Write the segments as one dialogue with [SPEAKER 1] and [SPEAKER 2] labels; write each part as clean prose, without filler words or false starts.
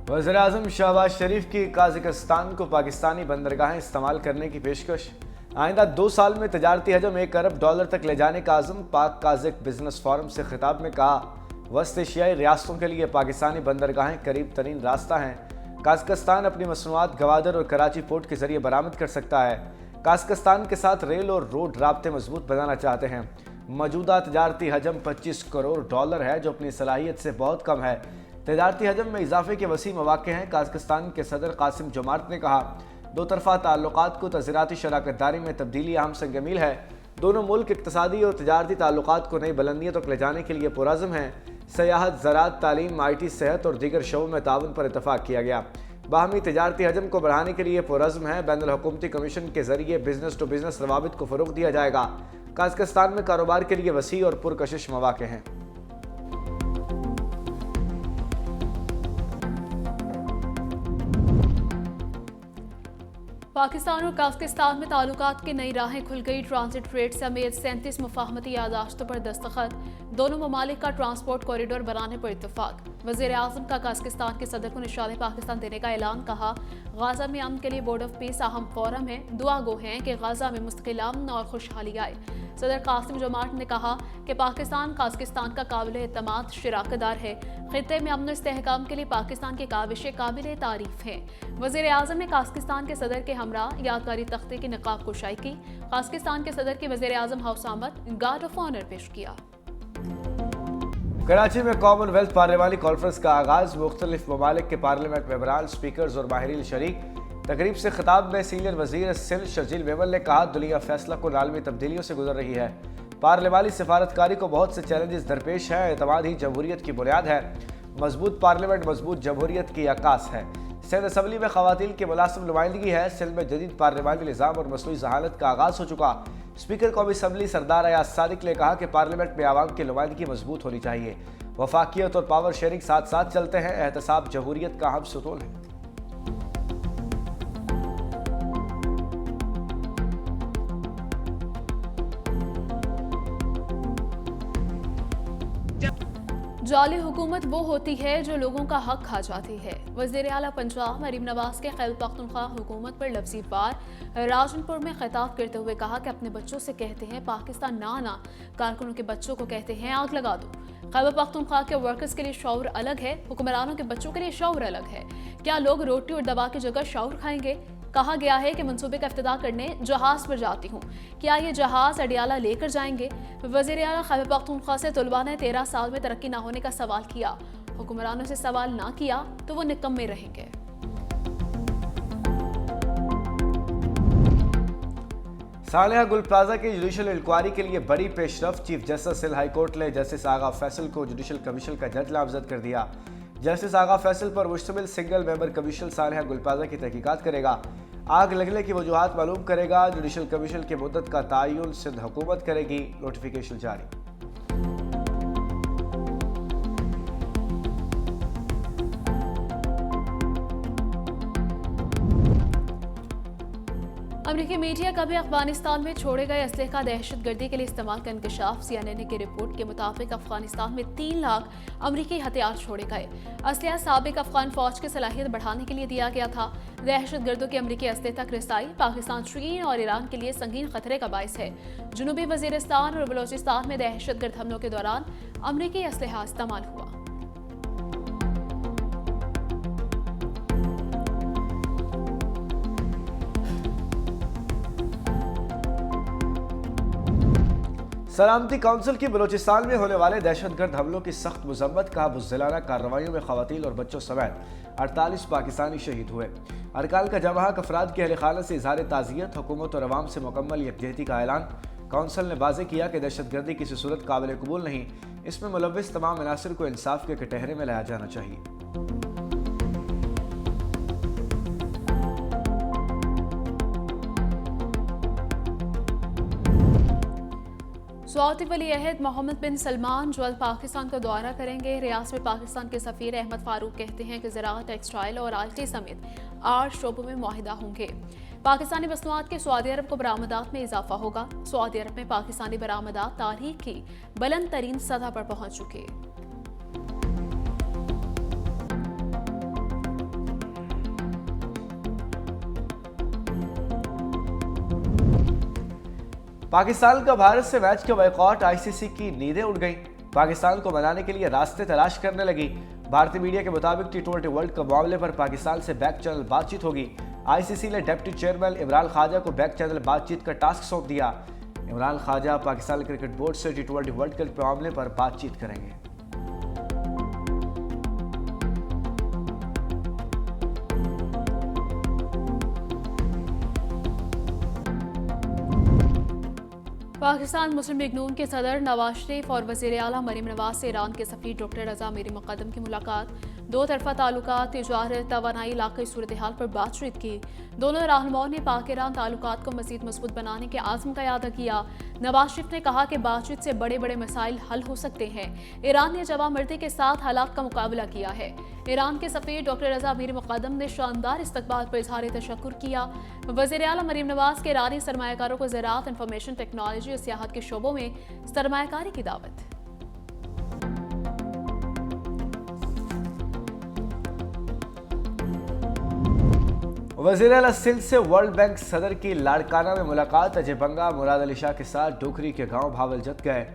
[SPEAKER 1] वज़ीर-ए-आज़म शहबाज शरीफ की काज़ाकिस्तान को पाकिस्तानी बंदरगाहें इस्तेमाल करने की पेशकश। आइंदा 2 साल में तजारती हजम $1 अरब तक ले जाने का आज़म। पाक काज़िक बिजनेस फोरम से खिताब में कहा, वस्त एशियाई रियासतों के लिए पाकिस्तानी बंदरगाहें करीब तरीन रास्ता हैं। काज़ाकिस्तान अपनी मसनूआत गवादर और कराची पोर्ट के जरिए बरामद कर सकता है। काज़ाकिस्तान के साथ रेल और रोड राब्ते मजबूत बनाना चाहते हैं। मौजूदा तजारती हजम $25 करोड़ है, जो अपनी सलाहियत से बहुत कम है। तजारती हजम में इजाफे के वसी मौके हैं। काज़ाकिस्तान के सदर कासिम जोमार्त ने कहा, दो तरफा ताल्लुकात को तज़ीराती शराकतदारी में तब्दीली अहम संगमील है। दोनों मुल्क इक़्तिसादी और तजारती ताल्लुकात को नई बुलंदियों तक ले जाने के लिए पुरज़्म हैं। सयाहत, ज़राअत, तालीम, IT, सेहत और दीगर शोबों में ताउन पर इतफ़ाक़ किया गया। बाहमी तजारती हजम को बढ़ाने के लिए पुरज़्म है। बैनुल हुकूमती कमीशन के जरिए बिजनेस टू बिजनेस रवाबित को फ़रोग़ दिया जाएगा। काज़ाकिस्तान में कारोबार के लिए वसी और पुरकशिश मौके हैं।
[SPEAKER 2] पाकिस्तान और काज़ाकिस्तान में ताल्लुकात की नई राहें खुल गई। ट्रांजिट रेट समेत 37 मुफाहमती यादाश्तों पर दस्तखत। दोनों ममालिक का ट्रांसपोर्ट कॉरिडोर बनाने पर इत्तफाक। वज़ीर-ए-आज़म का काज़ाकिस्तान के सदर को निशाने पाकिस्तान देने का ऐलान। कहा, गाज़ा में अमन के लिए बोर्ड ऑफ पीस अहम फोरम है। दुआ गो हैं कि गाज़ा में मुस्तकिल अमन और खुशहाली आए। सदर कासिम जोमार्त ने कहा कि पाकिस्तान काज़ाकिस्तान का काबिल एतमाद शराकतदार है। खित्ते में अमन इस्तेहकाम के लिए पाकिस्तान की काविशें काबिल तारीफ हैं। वज़ीर-ए-आज़म ने काज़ाकिस्तान के सदर के हमरा यादगारी तख्ते की नकाब कुशाई की। काज़ाकिस्तान के सदर की वज़ीर-ए-आज़म हाउस आमद गार्ड ऑफ ऑनर पेश किया।
[SPEAKER 1] कराची में कॉमनवेल्थ पार्लिमानी कॉन्फ्रेंस का आगाज़। मुख्तलिफ ममालिक के पार्लियामेंट मेंबरान, स्पीकर्स और माहिरीन शरीक। तकरीब से खिताब में सीनियर वज़ीर सिंध शर्जील मेमन ने कहा, दुनिया फैसला को आलमी तब्दीलियों से गुजर रही है। पार्लिमानी सफारतकारी को बहुत से चैलेंजेस दरपेश हैं। एतमाद ही जमहूरियत की बुनियाद है। मजबूत पार्लियामेंट मजबूत जमहूरियत की अक्कास है। सिंध असम्बली में ख़वातीन की मुनासिब नुमाइंदगी है। सिंध में जदीद पार्लिमानी निज़ाम और मसनूई जहालत का आगाज़ हो चुका। स्पीकर कौमी असम्बली सरदार अयाज सादिक ने कहा कि पार्लियामेंट में आवाम की नुमाइंदगी मजबूत होनी चाहिए। वफाकियत और पावर शेयरिंग साथ साथ चलते हैं। एहतसाब जमहूरियत का अहम सुतून है।
[SPEAKER 2] जाली हुकूमत वो होती है जो लोगों का हक खा जाती है। वज़ीर आला पंजाब मरीम नवाज के खैबर पख्तूनख्वा हुकूमत पर लफ्ज़ी वार। राजनपुर में खिताब करते हुए कहा कि अपने बच्चों से कहते हैं पाकिस्तान ना आना, कारकुनों के बच्चों को कहते हैं आग लगा दो। खैबर पख्तूनख्वा के वर्कर्स के लिए शऊर अलग है, हुक्मरानों के बच्चों के लिए शऊर अलग है। क्या लोग रोटी और दवा की जगह शऊर खाएंगे? कहा गया है कि मंसूबे का इफ्तिताह करने जहाज पर जाती हूँ, क्या ये जहाज अडियाला लेकर जाएंगे? वज़ीर आला खैबर पख्तूनख्वा से तलबा ने 13 साल में तरक्की ना होने का सवाल किया। हुक्मरानों से सवाल ना किया तो वो निकम्मे रहेंगे।
[SPEAKER 1] सालेहा गुल प्लाजा की जुडिशल इंक्वायरी के लिए बड़ी पेशरफ। Chief justice Sindh high court ने जस्टिस आगा फैसल को जुडिशल कमीशन का जज नामजद कर दिया। जस्टिस आगा फैसल पर मुश्तमिल सिंगल मेंबर कमीशन सालेहा गुल प्लाजा की तहकीकात करेगा। आग लगने की वजूहात मालूम करेगा। जुडिशल कमीशन की मुद्दत का तयन सिंध हुकूमत करेगी। नोटिफिकेशन जारी।
[SPEAKER 2] अमेरिकी मीडिया का भी अफगानिस्तान में छोड़े गए असलहे का दहशतगर्दी के लिए इस्तेमाल का इंकशाफ। CNN की रिपोर्ट के मुताबिक अफगानिस्तान में 3 लाख अमेरिकी हथियार छोड़े गए। असलहा साबिक अफगान फौज की सलाहियत बढ़ाने के लिए दिया गया था। दहशतगर्दों की अमेरिकी असलहे तक रसाई पाकिस्तान, चीन और ईरान के लिए संगीन खतरे का बायस है। जनूबी वजीरिस्तान और बलोचिस्तान में दहशतगर्द हमलों के दौरान अमेरिकी असलहा इस्तेमाल हुआ।
[SPEAKER 1] सलामती काउंसिल की बलोचिस्तान में होने वाले दहशतगर्द हमलों की सख्त मजम्मत। कहा, बुज़दिलाना कार्रवाइयों में खवातीन और बच्चों समेत 48 पाकिस्तानी शहीद हुए। अरकान का जमाहक अफराद के अहल खाना से इजहार ताज़ियत। हुकूमत और अवाम से मुकम्मल यकजहती का ऐलान। काउंसिल ने वाज़ेह किया कि दहशतगर्दी किसी सूरत काबिल कबूल नहीं। इसमें मुलव्विस तमाम अनासर को इंसाफ के कटहरे में लाया जाना चाहिए।
[SPEAKER 2] सऊदी वली अहद मोहम्मद बिन सलमान जल्द पाकिस्तान का दौरा करेंगे। रियासत में पाकिस्तान के सफीर अहमद फारूक कहते हैं कि ज़राअत, टेक्सटाइल और IT समेत 8 शोबों में मुआहिदा होंगे। पाकिस्तानी मसनूआत के सऊदी अरब को बरामदात में इजाफा होगा। सऊदी अरब में पाकिस्तानी बरामदात तारीख की बुलंद तरीन सतह पर पहुंच चुके।
[SPEAKER 1] पाकिस्तान का भारत से मैच का बायकॉट, आईसीसी की नींदें उड़ गईं। पाकिस्तान को मनाने के लिए रास्ते तलाश करने लगी। भारतीय मीडिया के मुताबिक टी20 वर्ल्ड कप मामले पर पाकिस्तान से बैक चैनल बातचीत होगी। आईसीसी ने डिप्टी चेयरमैन इमरान ख्वाजा को बैक चैनल बातचीत का टास्क सौंप दिया। इमरान ख्वाजा पाकिस्तान क्रिकेट बोर्ड से टी20 वर्ल्ड कप के मामले पर बातचीत करेंगे।
[SPEAKER 2] पाकिस्तान मुस्लिम लीग नून के सदर नवाज शरीफ और वज़ीर आला मरीम नवाज से ईरान के सफ़ीर डॉक्टर रज़ा मीर मुक़द्दम की मुलाकात। दो तरफ़ा ताल्लुकात, तिजारत, तवानाई, इलाक़ाई सूरत हाल पर बातचीत की। दोनों रहनुमाओं ने पाक ईरान ताल्लुकात को मज़ीद मज़बूत बनाने के आज़म का इरादा किया। नवाज शरीफ ने कहा कि बातचीत से बड़े बड़े मसाइल हल हो सकते हैं। ईरान ने जवाबमर्दी के साथ हालात का मुकाबला किया है। ईरान के सफ़ीर डॉक्टर रज़ा मीर मुक़द्दम ने शानदार इस्तक़बाल पर इज़हार तशक्कुर किया। वज़ीर आला मरीम नवाज के ईरानी सरमायाकारों को ज़राअत, इंफॉर्मेशन टेक्नोलॉजी और सियाहत के शोबों में सरमायाकारी की दावत।
[SPEAKER 1] वज़ीर आला सिंध से वर्ल्ड बैंक सदर की लाड़काना में मुलाकात। अजय बंगा मुराद अली शाह के साथ डोकरी के गांव भावलजत गए।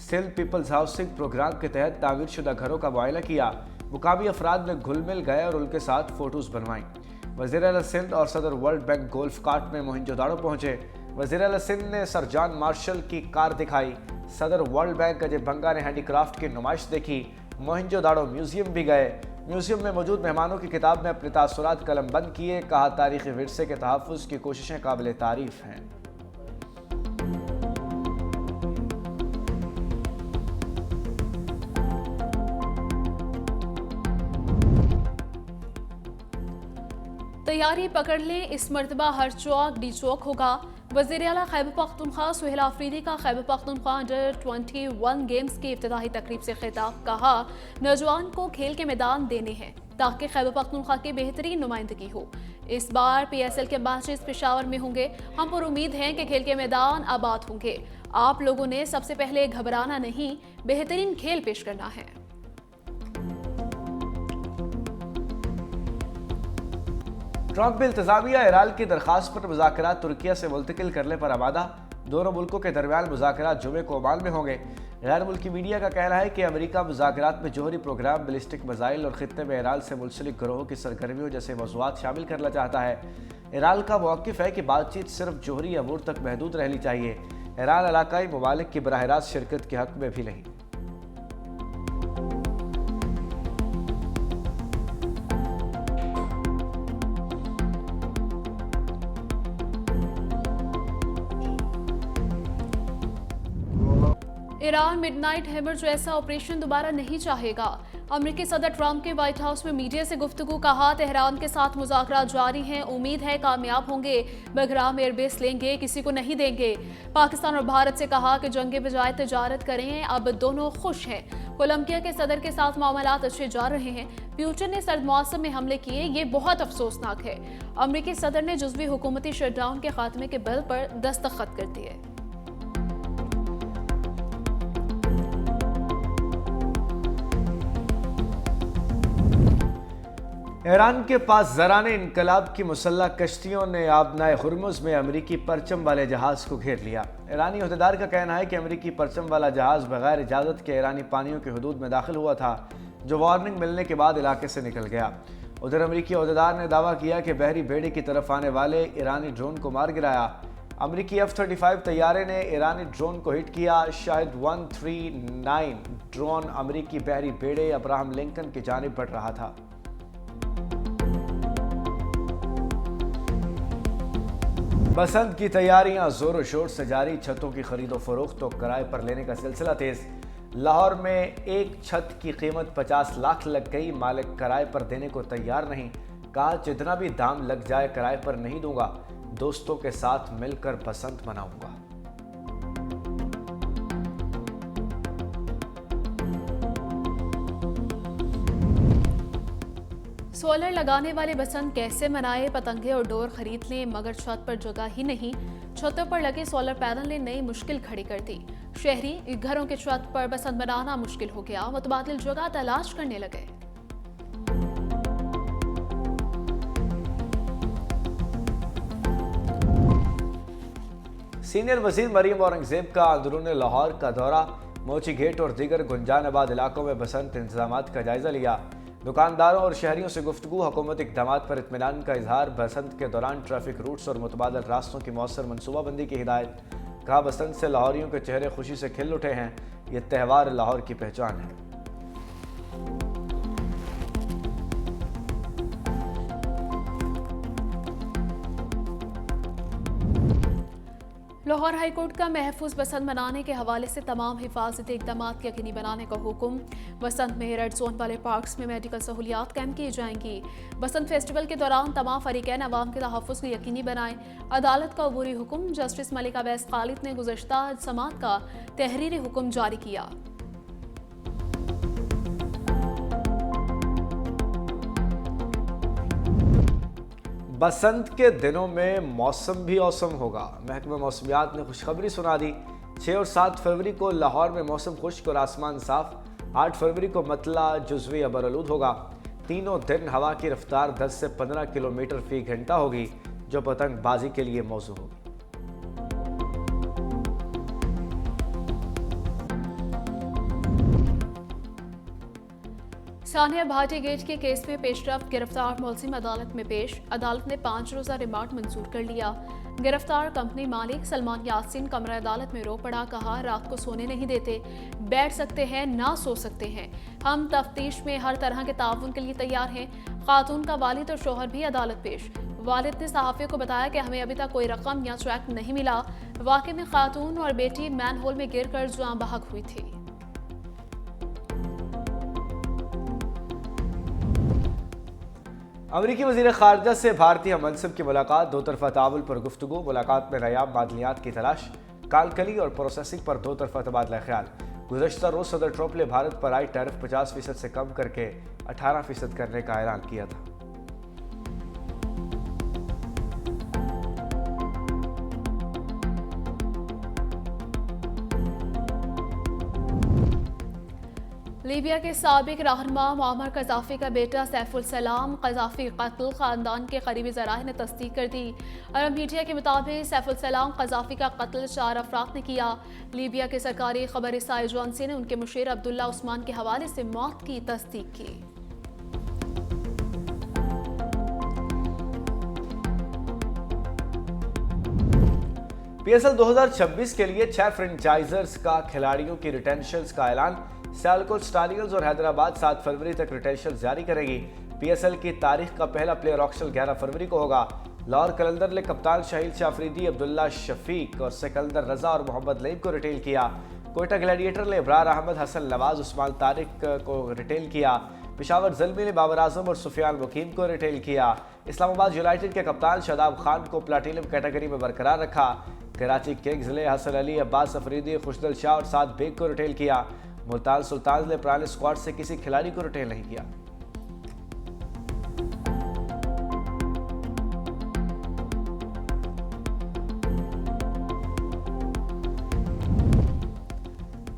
[SPEAKER 1] सिंध पीपल्स हाउसिंग प्रोग्राम के तहत तामीर शुदा घरों का मुआयना किया। मुकामी अफराद में घुल मिल गए और उनके साथ फोटोज बनवाई। वज़ीर आला सिंध और सदर वर्ल्ड बैंक गोल्फ कार्ट में मोहिंजोदाड़ो पहुंचे। वज़ीर आला सिंध ने सर जॉन मार्शल की कार दिखाई। सदर वर्ल्ड बैंक अजय बंगा ने हैंडीक्राफ्ट की नुमाइश देखी। मोहिंजोदाड़ो म्यूजियम भी गए। म्यूजियम में मौजूद मेहमानों की किताब में अपने तासुरात कलमबंद किए। कहा, तारीख़ी विरसे के तहफ़्फ़ुज़ की कोशिशें काबिल तारीफ़ हैं।
[SPEAKER 2] तैयारी पकड़ लें, इस मरतबा हर चौक डी चौक होगा। वज़ीर आला खैबर पख्तूनख्वा सुहेल आफरीदी का खैबर पख्तूनख्वा अंडर-21 गेम्स की इफ्तिताही तकरीब से खिताब। कहा, नौजवान को खेल के मैदान देने हैं ताकि खैबर पख्तूनख्वा की बेहतरीन नुमाइंदगी हो। इस बार PSL के मैचेस पेशावर में होंगे। हम पर उम्मीद है कि खेल के मैदान आबाद होंगे। आप लोगों ने सबसे पहले घबराना नहीं, बेहतरीन खेल पेश करना है।
[SPEAKER 1] ट्रंप इंतजामिया ईरान की दरखास्त पर मुज़ाकरात तुर्किया से मुंतकिल करने पर आमादा। दोनों मुल्कों के दरमियान मुज़ाकरात जुमे को ओमान में होंगे। गैर मुल्की मीडिया का कहना है कि अमेरिका मुज़ाकरात में जोहरी प्रोग्राम, बैलिस्टिक मिसाइल और खित्ते में ईरान से मुंसलिक गिरोहों की सरगर्मियों जैसे मौज़ूआत शामिल करना चाहता है। ईरान का मौक़िफ़ है कि बातचीत सिर्फ जोहरी अमूर तक महदूद रहनी चाहिए। ईरान इलाकाई ममालिक की बराह रास्त शिरकत के हक़ में भी नहीं।
[SPEAKER 2] ईरान मिडनाइट हैमर जैसा ऑपरेशन दोबारा नहीं चाहेगा। अमेरिकी सदर ट्रंप के व्हाइट हाउस में मीडिया से गुफ्तगू। कहा, तेहरान के साथ मुज़ाकरात जारी हैं, उम्मीद है कामयाब होंगे। बगराम एयरबेस लेंगे, किसी को नहीं देंगे। पाकिस्तान और भारत से कहा कि जंग बजाय तिजारत करें। अब दोनों खुश हैं। कोलंबिया के सदर के साथ मामलात अच्छे जा रहे हैं। प्यूटन ने सर्द मौसम में हमले किए, ये बहुत अफसोसनाक है। अमेरिकी सदर ने जुज़वी हुकूमती शटडाउन के खात्मे के बिल पर दस्तखत कर दिए।
[SPEAKER 1] ईरान के पास ज़राने इनकलाब की मुसल्लह कश्तियों ने आबनाए हुर्मुज़ में अमेरिकी परचम वाले जहाज़ को घेर लिया। ईरानी अहदेदार का कहना है कि अमेरिकी परचम वाला जहाज़ बगैर इजाज़त के ईरानी पानियों की हदूद में दाखिल हुआ था, जो वार्निंग मिलने के बाद इलाके से निकल गया। उधर अमेरिकी अहदेदार ने दावा किया कि बहरी बेड़े की तरफ आने वाले ईरानी ड्रोन को मार गिराया। अमेरिकी F-35 तैयारे ने ईरानी ड्रोन को हिट किया। शाहिद 139 ड्रोन अमेरिकी बहरी बेड़े अब्राहम लिंकन की जानिब बढ़ रहा था। बसंत की तैयारियां जोरों शोर से जारी। छतों की खरीदो फरोख्त और किराए पर लेने का सिलसिला तेज। लाहौर में एक छत की कीमत 50 लाख लग गई। मालिक किराए पर देने को तैयार नहीं। कहा, जितना भी दाम लग जाए किराए पर नहीं दूंगा। दोस्तों के साथ मिलकर बसंत मनाऊंगा।
[SPEAKER 2] सोलर लगाने वाले बसंत कैसे मनाए? पतंगे और डोर खरीद लें, मगर छत पर जगह ही नहीं। छतों पर लगे सोलर पैनल ने नई मुश्किल खड़ी कर दी। शहरी घरों के छत पर बसंत मनाना मुश्किल हो गया। मुतबादिल जगह तलाश करने लगे।
[SPEAKER 1] सीनियर वजीर मरीम औरंगजेब का अंदरून लाहौर का दौरा, मोची गेट और दीगर गुंजानाबाद इलाकों में बसंत इंतजामात का जायजा लिया। दुकानदारों और शहरियों से गुफ्तगू, हुकूमती इक़दामात पर इत्मीनान का इजहार। बसंत के दौरान ट्रैफिक रूट्स और मुतबादल रास्तों की मौसर मनसूबाबंदी की हिदायत। कहा, बसंत से लाहौरियों के चेहरे खुशी से खिल उठे हैं। ये त्यौहार लाहौर की पहचान है।
[SPEAKER 2] लाहौर हाईकोर्ट का महफूज बसंत मनाने के हवाले से तमाम हिफाजती इक़दाम यकीनी बनाने का हुक्म। बसंत में रेड जोन वाले पार्क्स में मेडिकल सहूलियात कैम्प की जाएंगी। बसंत फेस्टिवल के दौरान तमाम फरीकैन अवाम के तहफ़्फ़ुज़ को यकीनी बनाएं। अदालत का अबूरी हुक्म। जस्टिस मलिका वैस खालिद ने गुज़श्ता समात का तहरीरी हुक्म जारी किया।
[SPEAKER 1] बसंत के दिनों में मौसम भी औसम होगा। महकमा मौसमियात ने खुशखबरी सुना दी। 6 और 7 फरवरी को लाहौर में मौसम खुश्क और आसमान साफ। 8 फरवरी को मतला जुज़वी अबरआलूद होगा। तीनों दिन हवा की रफ्तार 10 से 15 किलोमीटर फी घंटा होगी, जो पतंगबाजी के लिए मौजू होगी।
[SPEAKER 2] सानिया भाटी गेट के केस में पेशरफ्त। गिरफ्तार मुलजिम अदालत में पेश। अदालत ने 5 रोज़ा रिमांड मंजूर कर लिया। गिरफ्तार कंपनी मालिक सलमान यासीन कमरा अदालत में रो पड़ा। कहा, रात को सोने नहीं देते, बैठ सकते हैं ना सो सकते हैं। हम तफ्तीश में हर तरह के ताउन के लिए तैयार हैं। खातून का वालिद और शोहर भी अदालत पेश। वालिद ने सहाफ़ियों को बताया कि हमें अभी तक कोई रकम या चेक नहीं मिला। वाक़े में खातून और बेटी मैनहोल में गिर कर जाँ बहक हुई थी।
[SPEAKER 1] अमरीकी वज़ीर ख़ारजा से भारतीय मनसब की मुलाकात। दो तरफ़ा ताउन पर गुफ्तगू। मुलाकात में नायाब मादनियात की तलाश, कालकली और प्रोसेसिंग पर 2 तरफ़ा तबादला ख्याल। गुज़श्ता रोज़ सदर ट्रम्प ने भारत पर आए टैरिफ 50% से कम करके 18% करने का ऐलान किया था।
[SPEAKER 2] लीबिया के साबिक रहनुमा मुअम्मर कज़ाफ़ी का बेटा सैफुल सलाम कज़ाफ़ी कत्ल ख़ानदान के करीबी ज़राए ने तस्दीक कर दी। अरब मीडिया के मुताबिक सैफुल सलाम कज़ाफ़ी का कत्ल 4 अफराद ने किया। लीबिया के सरकारी खबर रसाई एजेंसी ने उनके मुशीर अब्दुल्ला उस्मान के हवाले से मौत की तस्दीक की।
[SPEAKER 1] PSL 2026 के लिए 6 फ्रेंचाइजर्स का खिलाड़ियों की रिटेंशंस का ऐलान। सियालकोट स्टारियल्स और हैदराबाद 7 फरवरी तक रिटेंशन जारी करेगी। PSL की तारीख का पहला प्लेयर ऑक्शन 11 फरवरी को होगा। लाहौर कलंदर ने कप्तान शाहिल शाफरीदी, अब्दुल्ला शफीक और सिकंदर रजा और मोहम्मद लईब को रिटेल किया। कोयटा ग्लैडिएटर ने इब्रार अहमद, हसन नवाज, उस्मान तारिक को रिटेल किया। पेशावर ज़ल्मी ने बाबर आजम और सुफियान मुकीम को रिटेल किया। इस्लामाबाद यूनाइटेड के कप्तान शादाब खान को प्लाटिनम कैटेगरी में बरकरार रखा। कराची किंग्स ने हसन अली, अब्बास अफरीदी, खुशदल शाह और साद बेग को रिटेल किया। मुल्तान सुल्तान ने पुराने स्क्वाड से किसी खिलाड़ी को रिटेल नहीं किया।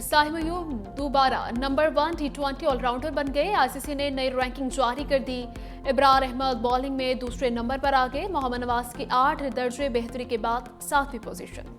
[SPEAKER 2] साहिब अयूब दोबारा नंबर 1 T20 ऑलराउंडर बन गए। ICC ने नई रैंकिंग जारी कर दी। इब्रार अहमद बॉलिंग में दूसरे नंबर पर आ गए। मोहम्मद नवाज की 8 दर्जे बेहतरी के बाद 7वीं पोजीशन।